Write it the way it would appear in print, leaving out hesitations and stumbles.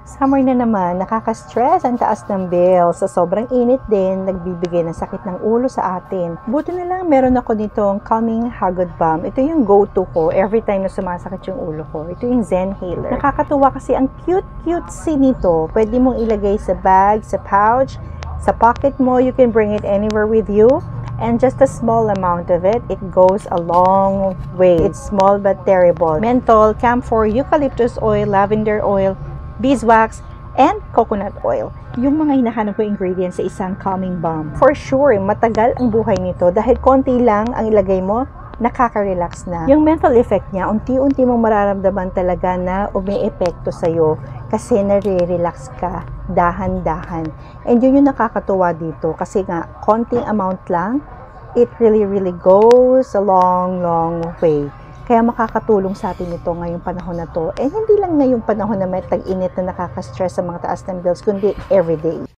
Summer na naman, nakaka-stress ang taas ng bills. Sa sobrang init din, nagbibigay ng sakit ng ulo sa atin. Buti na lang meron ako nitong Calming Hagod Balm. Ito yung go-to ko every time na sumasakit yung ulo ko. Ito yung Zenhaler. Nakakatuwa kasi ang cute-cutesy nito. Pwede mong ilagay sa bag, sa pouch, sa pocket mo. You can bring it anywhere with you. And just a small amount of it, it goes a long way. It's small but terrible. Menthol, camphor, eucalyptus oil, lavender oil, beeswax, and coconut oil. Yung mga hinahanap ko ingredients sa isang calming balm. For sure, matagal ang buhay nito dahil konti lang ang ilagay mo, nakaka-relax na. Yung mental effect niya, unti-unti mong mararamdaman talaga na umi-epekto sa'yo kasi nare-relax ka dahan-dahan. And yun yung nakakatuwa dito kasi nga, konting amount lang, it really goes a long way. Kaya makakatulong sa atin ito ngayong panahon na to. And hindi lang ngayong panahon na may tag-init na nakaka-stress sa mga taas ng bills, kundi everyday.